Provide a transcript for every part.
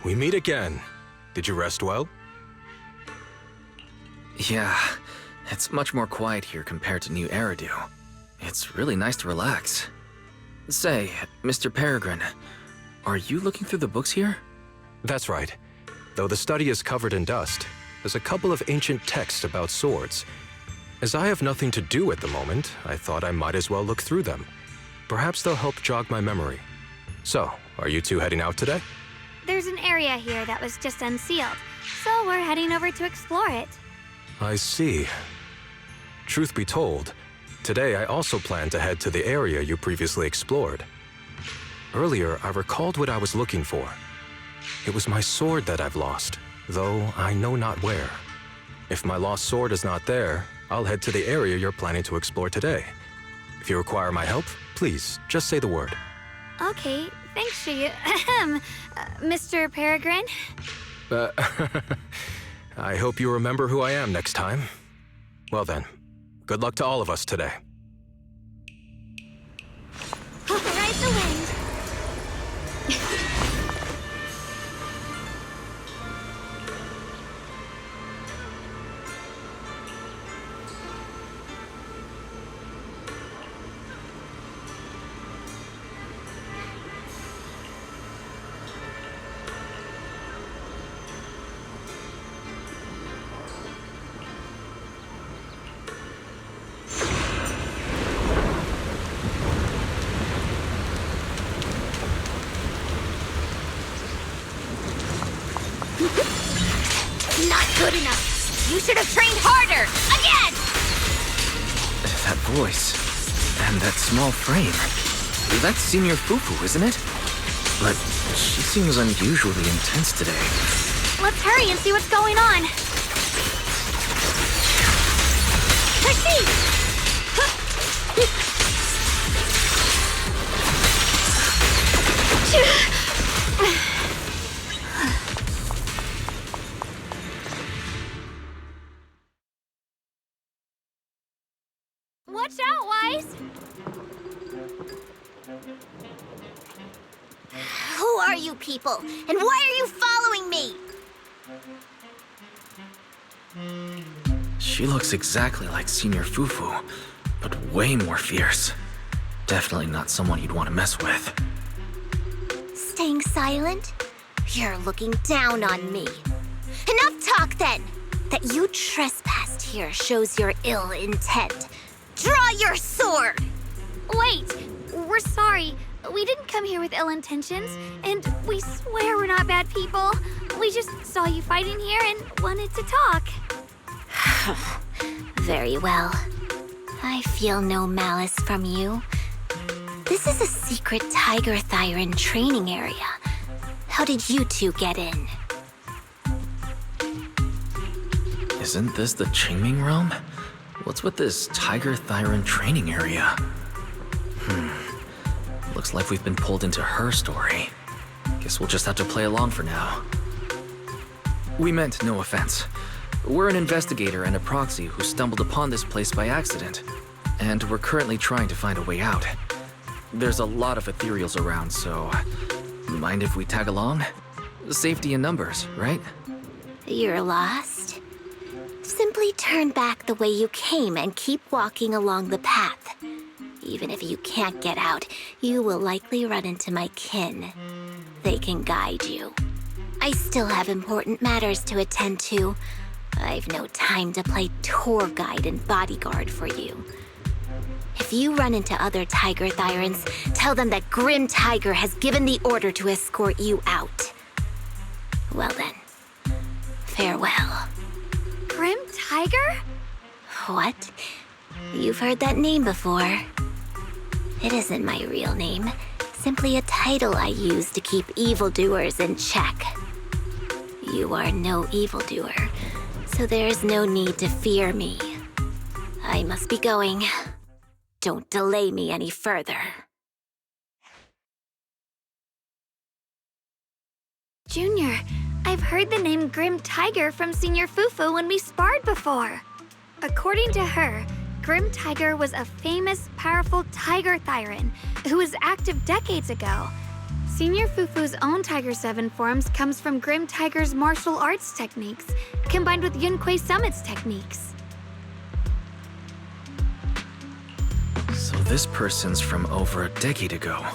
we meet again. Did you rest well? Yeah, it's much more quiet here compared to New Eridu. It's really nice to relax. Say, Mr. Peregrine, are you looking through the books here? That's right. Though the study is covered in dust, there's a couple of ancient texts about swords. As I have nothing to do at the moment, I thought I might as well look through them. Perhaps they'll help jog my memory. So, are you two heading out today? There's an area here that was just unsealed, so we're heading over to explore it. I see. Truth be told, today I also plan to head to the area you previously explored. Earlier, I recalled what I was looking for. It was my sword that I've lost, though I know not where. If my lost sword is not there, I'll head to the area you're planning to explore today. If you require my help, please, just say the word. Okay, thanks, Mr. Peregrine. I hope you remember who I am next time. Well then, good luck to all of us today. Ride the wind. Not good enough. You should have trained harder. Again! That voice, and that small frame. That's Senior Fufu, isn't it? But she seems unusually intense today. Let's hurry and see what's going on. Proceed! Watch out, Wise! Who are you people? And why are you following me? She looks exactly like Senior Fufu, but way more fierce. Definitely not someone you'd want to mess with. Staying silent? You're looking down on me. Enough talk then! That you trespassed here shows your ill intent. Draw your sword! Wait! We're sorry. We didn't come here with ill intentions, and we swear we're not bad people. We just saw you fighting here and wanted to talk. Very well. I feel no malice from you. This is a secret Tiger Thyran training area. How did you two get in? Isn't this the Qingming realm? What's with this Tiger Thyran training area? Looks like we've been pulled into her story. Guess we'll just have to play along for now. We meant no offense. We're an investigator and a proxy who stumbled upon this place by accident, and we're currently trying to find a way out. There's a lot of ethereals around, so mind if we tag along? Safety in numbers, right? You're lost? Simply turn back the way you came and keep walking along the path. Even if you can't get out, you will likely run into my kin. They can guide you. I still have important matters to attend to. I've no time to play tour guide and bodyguard for you. If you run into other Tiger Thyrans, tell them that Grim Tiger has given the order to escort you out. Well then, farewell. Grim Tiger? What? You've heard that name before. It isn't my real name, simply a title I use to keep evildoers in check. You are no evildoer, so there's no need to fear me. I must be going. Don't delay me any further. Junior, I've heard the name Grim Tiger from Senior Fufu when we sparred before. According to her, Grim Tiger was a famous, powerful Tiger Thyran who was active decades ago. Senior Fufu's own Tiger 7 forms comes from Grim Tiger's martial arts techniques, combined with Yunquei Summit's techniques. So this person's from over a decade ago.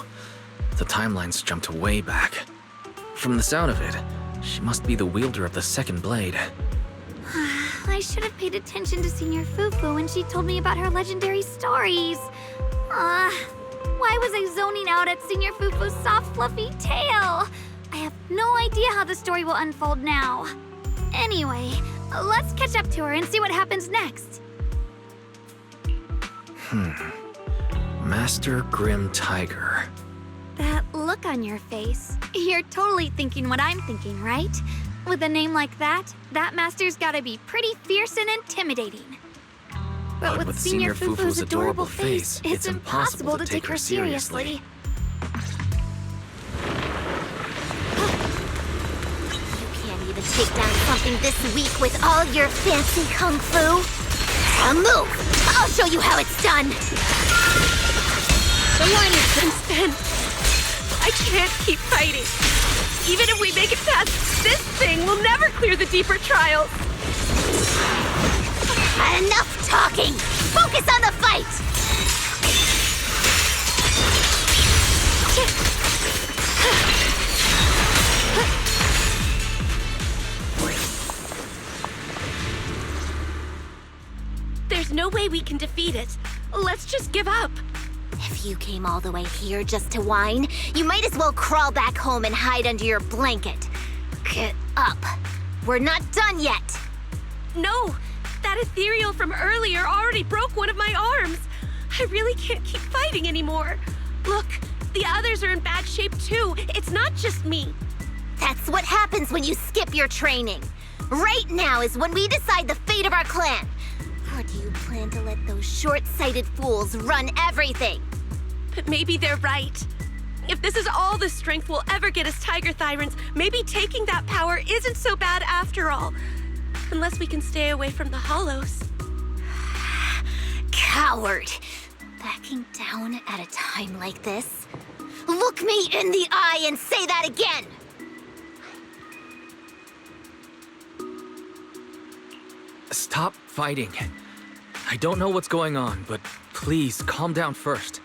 The timeline's jumped way back. From the sound of it, she must be the wielder of the second blade. I should have paid attention to Senior Fufu when she told me about her legendary stories. Why was I zoning out at Senior Fufu's soft, fluffy tail? I have no idea how the story will unfold now. Anyway, let's catch up to her and see what happens next. Master Grim Tiger. That look on your face. You're totally thinking what I'm thinking, right? With a name like that, that master's gotta be pretty fierce and intimidating. But with Senior Fufu's adorable face, it's impossible to take her seriously. You can't even take down something this weak with all your fancy kung fu. Now move! I'll show you how it's done! The line has been spent. I can't keep fighting. Even if we make it past this thing, we'll never clear the deeper trials. Enough talking! Focus on the fight! There's no way we can defeat it. Let's just give up. If you came all the way here just to whine, you might as well crawl back home and hide under your blanket. Get up. We're not done yet. No, that ethereal from earlier already broke one of my arms. I really can't keep fighting anymore. Look, the others are in bad shape too. It's not just me. That's what happens when you skip your training. Right now is when we decide the fate of our clan. Or do you plan to let those short-sighted fools run everything? But maybe they're right. If this is all the strength we'll ever get as Tiger Thyrans, maybe taking that power isn't so bad after all. Unless we can stay away from the Hollows. Coward! Backing down at a time like this? Look me in the eye and say that again! Stop fighting. I don't know what's going on, but please calm down first.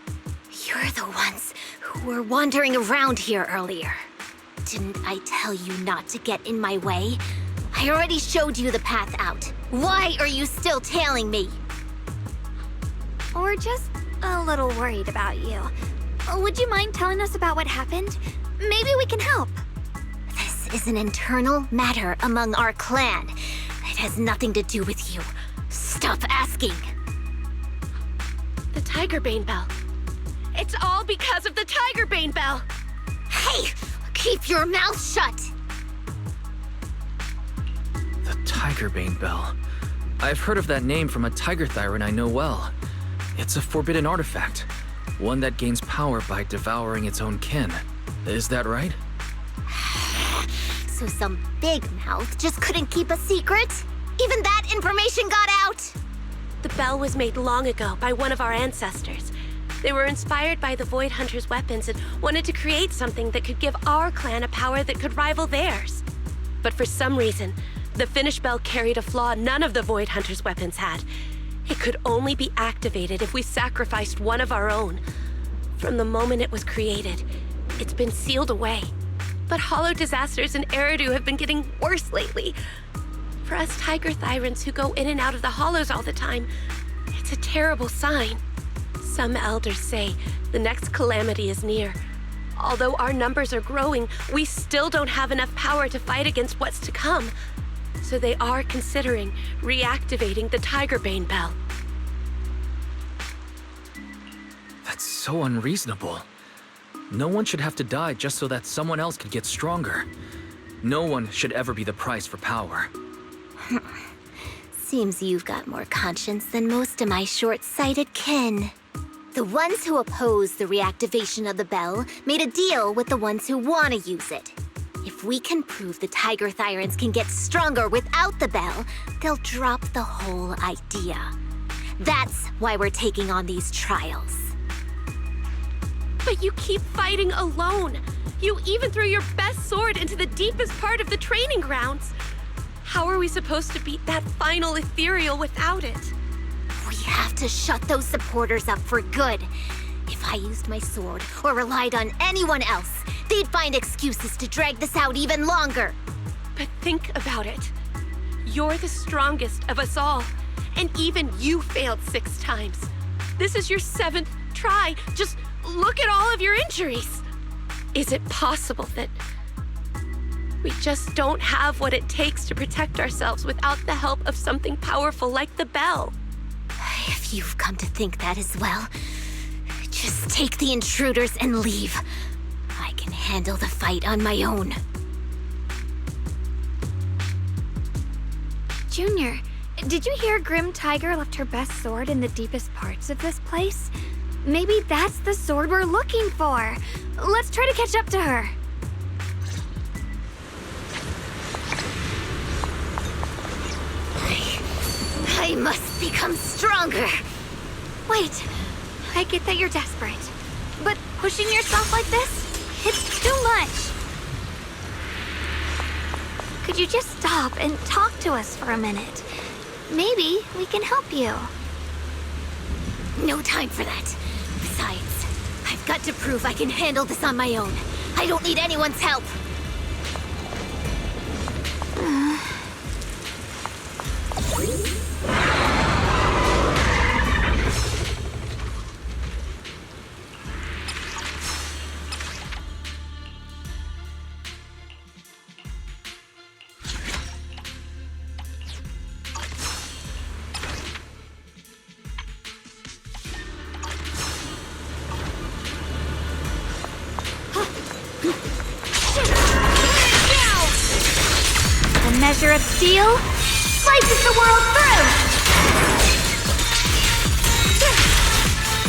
You're the ones who were wandering around here earlier. Didn't I tell you not to get in my way? I already showed you the path out. Why are you still tailing me? Or just a little worried about you. Would you mind telling us about what happened? Maybe we can help. This is an internal matter among our clan. It has nothing to do with you. Stop asking. The Tiger Bane Bell. It's all because of the Tiger Bane Bell. Hey! Keep your mouth shut! The Tiger Bane Bell. I've heard of that name from a Tiger Thyran I know well. It's a forbidden artifact. One that gains power by devouring its own kin. Is that right? So some big mouth just couldn't keep a secret? Even that information got out? The bell was made long ago by one of our ancestors. They were inspired by the Void Hunter's weapons and wanted to create something that could give our clan a power that could rival theirs. But for some reason, the finished bell carried a flaw none of the Void Hunter's weapons had. It could only be activated if we sacrificed one of our own. From the moment it was created, it's been sealed away. But hollow disasters in Eridu have been getting worse lately. For us Tiger Thyrans who go in and out of the hollows all the time, it's a terrible sign. Some elders say the next calamity is near. Although our numbers are growing, we still don't have enough power to fight against what's to come. So they are considering reactivating the Tiger Bane Bell. That's so unreasonable. No one should have to die just so that someone else could get stronger. No one should ever be the price for power. Seems you've got more conscience than most of my short-sighted kin. The ones who oppose the reactivation of the bell made a deal with the ones who want to use it. If we can prove the Tiger Thyrans can get stronger without the bell, they'll drop the whole idea. That's why we're taking on these trials. But you keep fighting alone. You even threw your best sword into the deepest part of the training grounds. How are we supposed to beat that final ethereal without it? We have to shut those supporters up for good. If I used my sword or relied on anyone else, they'd find excuses to drag this out even longer. But think about it. You're the strongest of us all, and even you failed 6 times. This is your 7th try. Just look at all of your injuries. Is it possible that we just don't have what it takes to protect ourselves without the help of something powerful like the bell? If you've come to think that as well, just take the intruders and leave. I can handle the fight on my own. Junior, did you hear Grim Tiger left her best sword in the deepest parts of this place? Maybe that's the sword we're looking for. Let's try to catch up to her. I must become stronger. Wait, I get that you're desperate, but pushing yourself like this, it's too much. Could you just stop and talk to us for a minute? Maybe we can help you. No time for that. Besides, I've got to prove I can handle this on my own. I don't need anyone's help. The measure of steel slices the world through!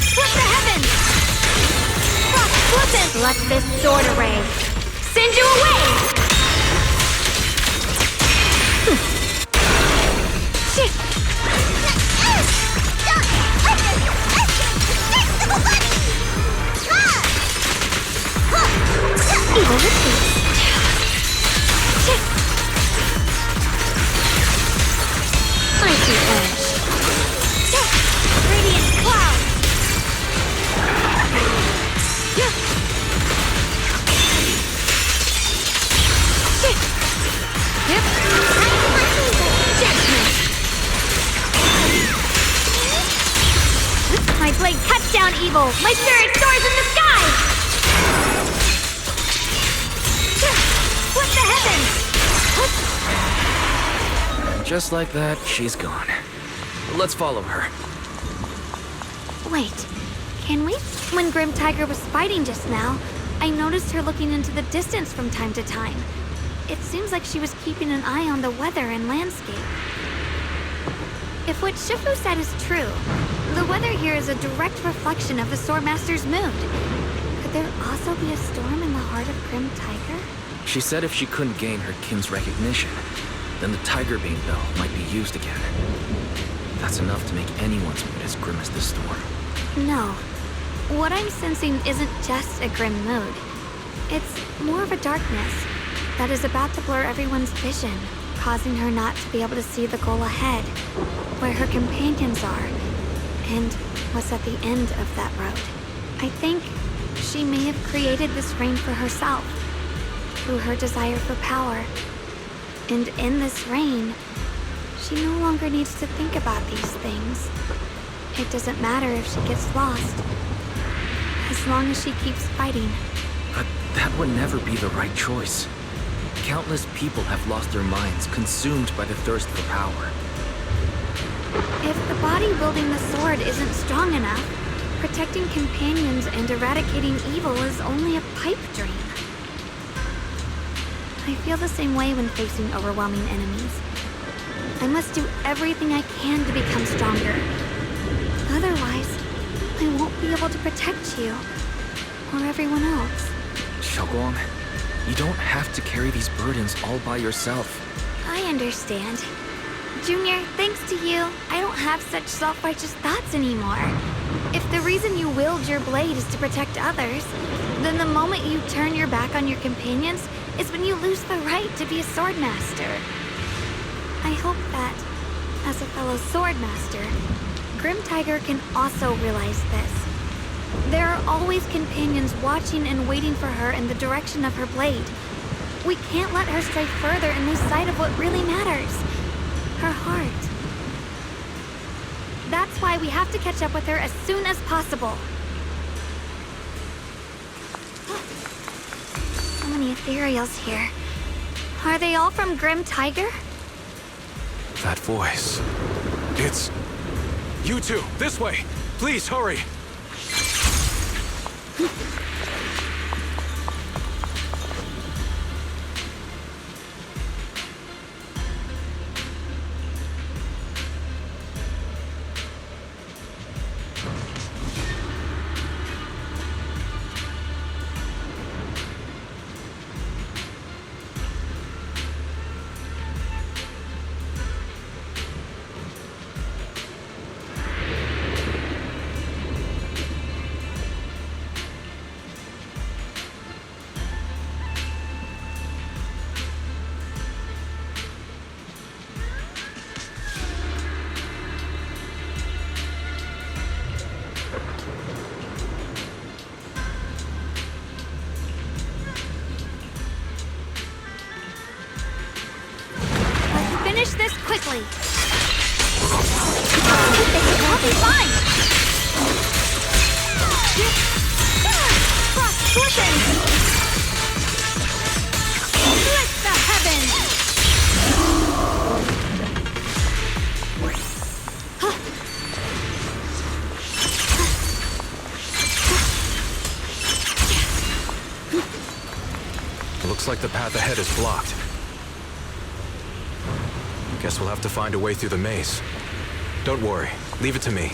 Split the heavens! Flip it! Let this sword array send you away! Evil retreats. Icy edge. Radiant cloud. My blade cuts down evil. My spirit soars in the sky. Split the heavens. Just like that, she's gone. Let's follow her. Wait, can we? When Grim Tiger was fighting just now, I noticed her looking into the distance from time to time. It seems like she was keeping an eye on the weather and landscape. If what Shifu said is true, the weather here is a direct reflection of the Swordmaster's mood. Could there also be a storm in the heart of Grim Tiger? She said if she couldn't gain her kin's recognition, then the Tiger Bane Bell might be used again. That's enough to make anyone's mood as grim as the storm. No. What I'm sensing isn't just a grim mood. It's more of a darkness that is about to blur everyone's vision, causing her not to be able to see the goal ahead, where her companions are, and what's at the end of that road. I think she may have created this reign for herself, through her desire for power. And in this reign, she no longer needs to think about these things. It doesn't matter if she gets lost, as long as she keeps fighting. But that would never be the right choice. Countless people have lost their minds, consumed by the thirst for power. If the body wielding the sword isn't strong enough, protecting companions and eradicating evil is only a pipe dream. I feel the same way when facing overwhelming enemies. I must do everything I can to become stronger. Otherwise, I won't be able to protect you, or everyone else. Xiao'Guang, you don't have to carry these burdens all by yourself. I understand. Junior, thanks to you, I don't have such self-righteous thoughts anymore. If the reason you wield your blade is to protect others, then the moment you turn your back on your companions is when you lose the right to be a sword master. I hope that, as a fellow sword master, Grim Tiger can also realize this. There are always companions watching and waiting for her in the direction of her blade. We can't let her stray further and lose sight of what really matters. Her heart. That's why we have to catch up with her as soon as possible. So many ethereals here. Are they all from Grim Tiger? That voice. It's... You two, this way! Please, hurry! Finish this quickly. I'll be fine. Frost scorching. Split the heavens. Looks like the path ahead is blocked. Guess we'll have to find a way through the maze. Don't worry, leave it to me.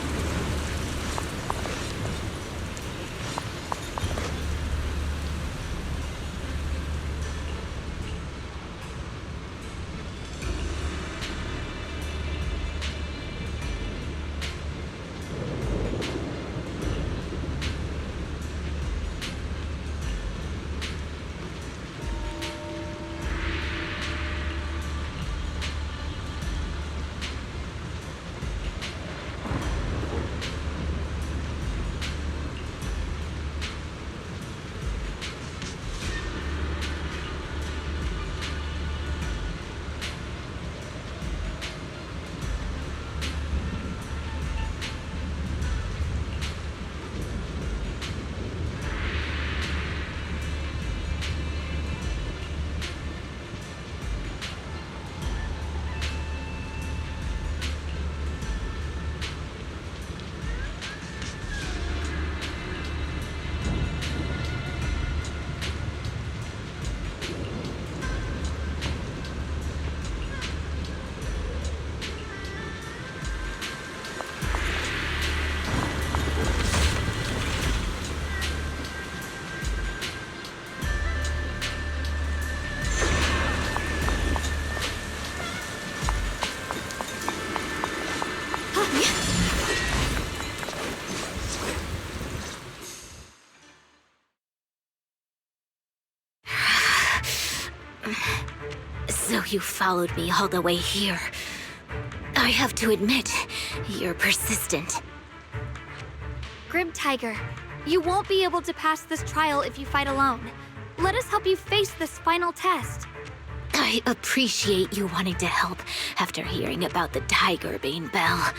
So you followed me all the way here. I have to admit, you're persistent. Grim Tiger, you won't be able to pass this trial if you fight alone. Let us help you face this final test. I appreciate you wanting to help after hearing about the Tiger Bane Bell.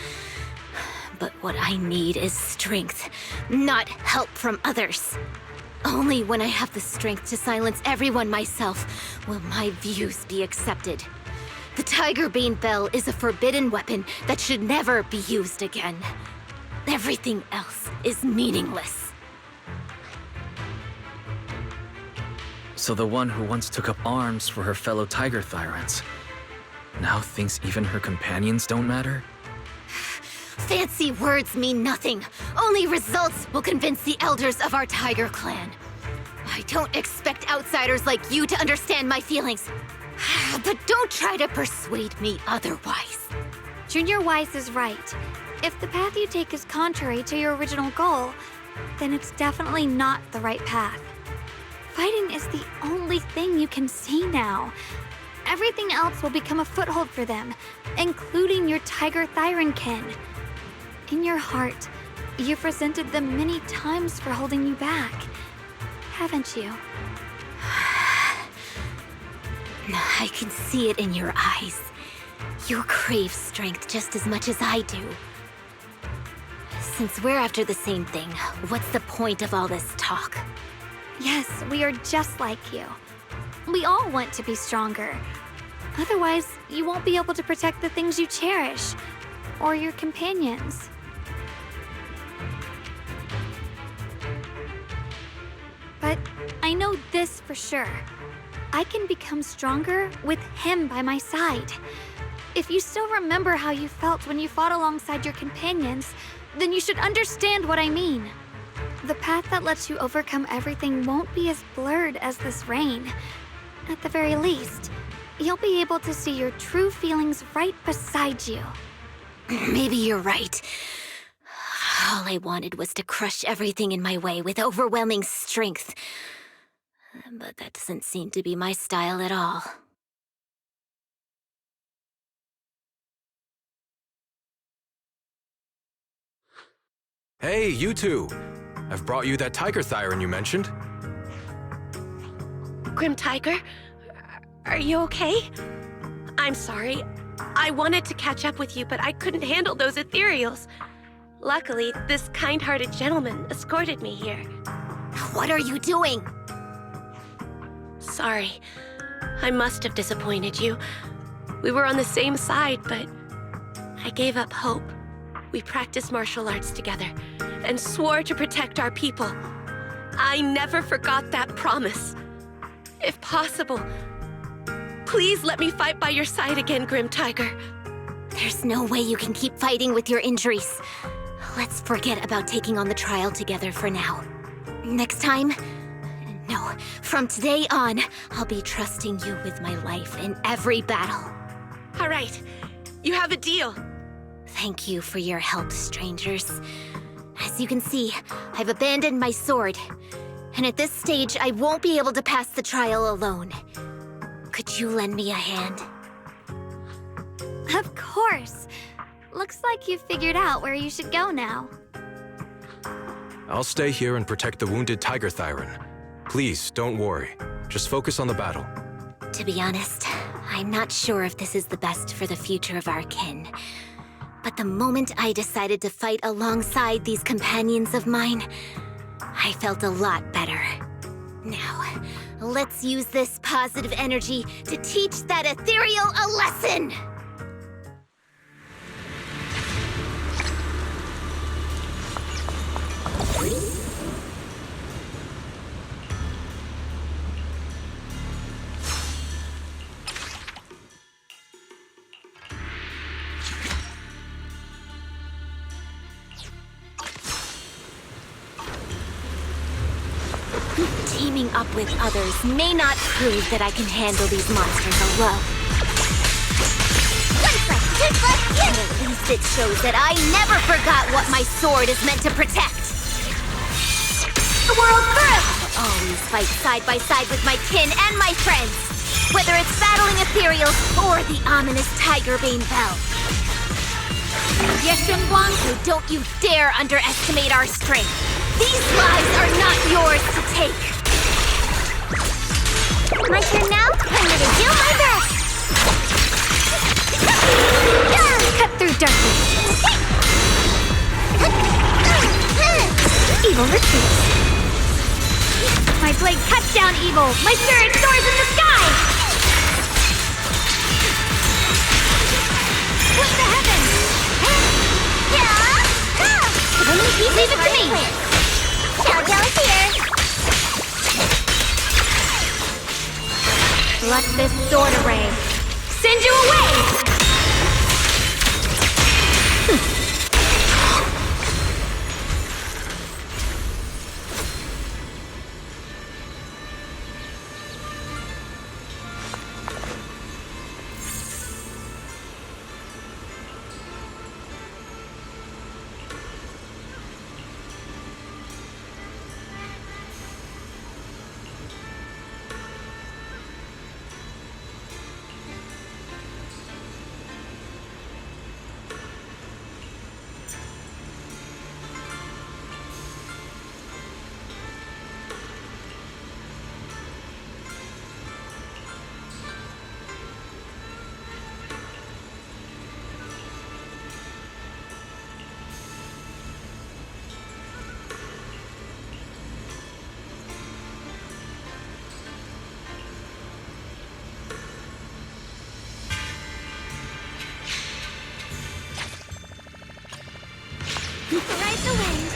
But what I need is strength, not help from others. Only when I have the strength to silence everyone myself will my views be accepted. The Tiger Bane Bell is a forbidden weapon that should never be used again. Everything else is meaningless. So the one who once took up arms for her fellow Tiger Tyrants now thinks even her companions don't matter? Fancy words mean nothing. Only results will convince the elders of our Tiger Clan. I don't expect outsiders like you to understand my feelings. But don't try to persuade me otherwise. Junior Wise is right. If the path you take is contrary to your original goal, then it's definitely not the right path. Fighting is the only thing you can see now. Everything else will become a foothold for them, including your Tiger Thyron kin. In your heart, you've resented them many times for holding you back, haven't you? I can see it in your eyes. You crave strength just as much as I do. Since we're after the same thing, what's the point of all this talk? Yes, we are just like you. We all want to be stronger. Otherwise, you won't be able to protect the things you cherish, or your companions. But I know this for sure. I can become stronger with him by my side. If you still remember how you felt when you fought alongside your companions, then you should understand what I mean. The path that lets you overcome everything won't be as blurred as this rain. At the very least, you'll be able to see your true feelings right beside you. Maybe you're right. All I wanted was to crush everything in my way with overwhelming strength. But that doesn't seem to be my style at all. Hey, you two! I've brought you that Tiger Thyron you mentioned. Grim Tiger, are you okay? I'm sorry. I wanted to catch up with you, but I couldn't handle those ethereals. Luckily, this kind-hearted gentleman escorted me here. What are you doing? Sorry. I must have disappointed you. We were on the same side, but I gave up hope. We practiced martial arts together and swore to protect our people. I never forgot that promise. If possible, please let me fight by your side again, Grim Tiger. There's no way you can keep fighting with your injuries. Let's forget about taking on the trial together for now. Next time? No, from today on, I'll be trusting you with my life in every battle. All right, you have a deal. Thank you for your help, strangers. As you can see, I've abandoned my sword. And at this stage, I won't be able to pass the trial alone. Could you lend me a hand? Of course. Looks like you've figured out where you should go now. I'll stay here and protect the wounded Tiger Thyron. Please, don't worry. Just focus on the battle. To be honest, I'm not sure if this is the best for the future of our kin. But the moment I decided to fight alongside these companions of mine, I felt a lot better. Now, let's use this positive energy to teach that ethereal a lesson! Teaming up with others may not prove that I can handle these monsters alone. But at least it shows that I never forgot what my sword is meant to protect. The world first! I'll always fight side by side with my kin and my friends, whether it's battling ethereals or the ominous Tigerbane Bell. Xiao'Guang, don't you dare underestimate our strength. These lives are not yours to take. My turn now? I'm gonna do my best! Cut through darkness. Evil retreats. My blade cuts down evil. My spirit soars in the sky. Split the heavens. Leave it to me. Xiao'Guang here. Let this sword array send you away! Ride the wind.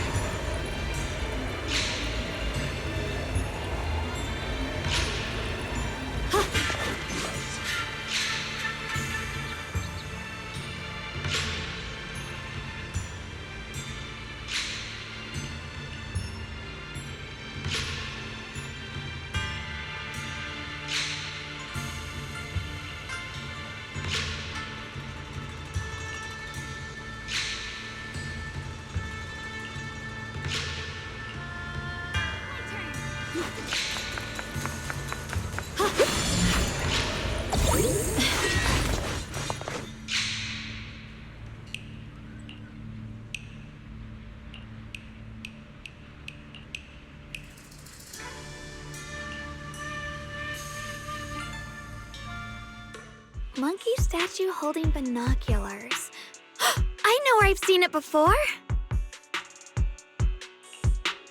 Monkey statue holding binoculars. I know where I've seen it before.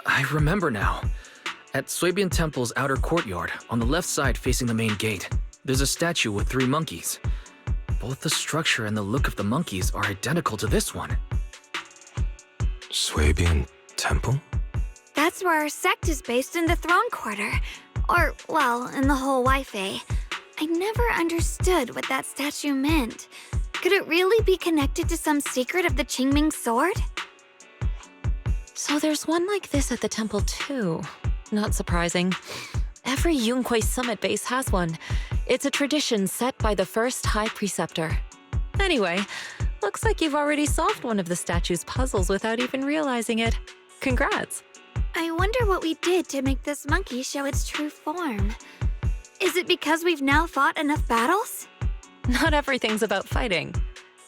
I remember now. At Suibian Temple's outer courtyard, on the left side facing the main gate, there's a statue with 3 monkeys. Both the structure and the look of the monkeys are identical to this one. Suibian Temple? That's where our sect is based in the Throne Quarter. Or, well, in the whole Wi-Fi. I never understood what that statue meant. Could it really be connected to some secret of the Qingming sword? So there's one like this at the temple too. Not surprising. Every Yunquei Summit base has one. It's a tradition set by the first High Preceptor. Anyway, looks like you've already solved one of the statue's puzzles without even realizing it. Congrats. I wonder what we did to make this monkey show its true form. Is it because we've now fought enough battles? Not everything's about fighting.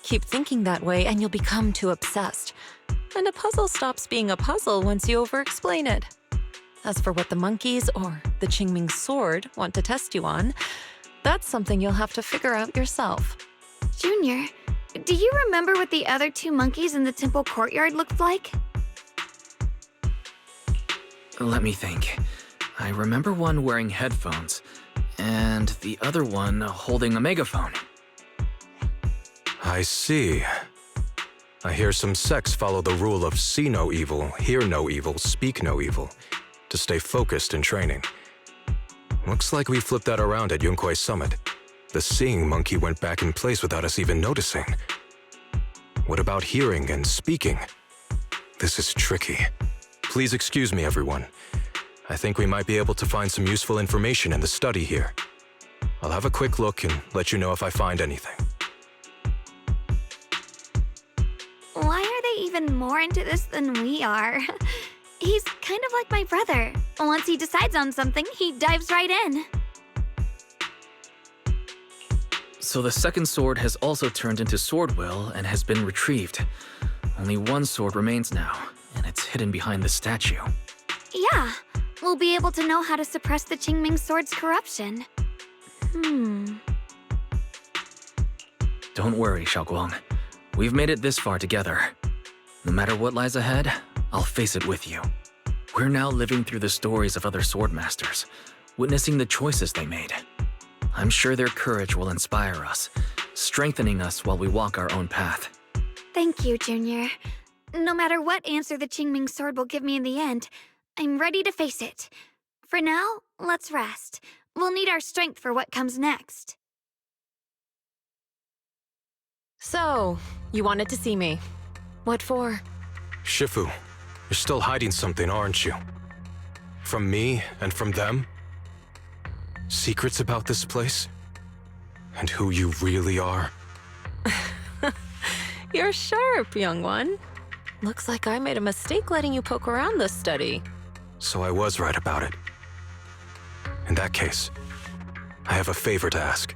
Keep thinking that way and you'll become too obsessed. And a puzzle stops being a puzzle once you over-explain it. As for what the monkeys or the Qingming sword want to test you on, that's something you'll have to figure out yourself. Junior, do you remember what the other 2 monkeys in the temple courtyard looked like? Let me think. I remember one wearing headphones, and the other one holding a megaphone. I see. I hear some sects follow the rule of see no evil, hear no evil, speak no evil, to stay focused in training. Looks like we flipped that around at Yunquei Summit. The seeing monkey went back in place without us even noticing. What about hearing and speaking? This is tricky. Please excuse me, everyone. I think we might be able to find some useful information in the study here. I'll have a quick look and let you know if I find anything. Why are they even more into this than we are? He's kind of like my brother. Once he decides on something, he dives right in. So the second sword has also turned into Swordwill and has been retrieved. Only one sword remains now, and it's hidden behind the statue. Yeah, we'll be able to know how to suppress the Qingming sword's corruption. Don't worry, Xiao'Guang. We've made it this far together. No matter what lies ahead, I'll face it with you. We're now living through the stories of other swordmasters, witnessing the choices they made. I'm sure their courage will inspire us, strengthening us while we walk our own path. Thank you, Junior. No matter what answer the Qingming sword will give me in the end, I'm ready to face it. For now, let's rest. We'll need our strength for what comes next. So, you wanted to see me. What for? Shifu, you're still hiding something, aren't you? From me and from them? Secrets about this place? And who you really are? You're sharp, young one. Looks like I made a mistake letting you poke around this study. So I was right about it. In that case, I have a favor to ask.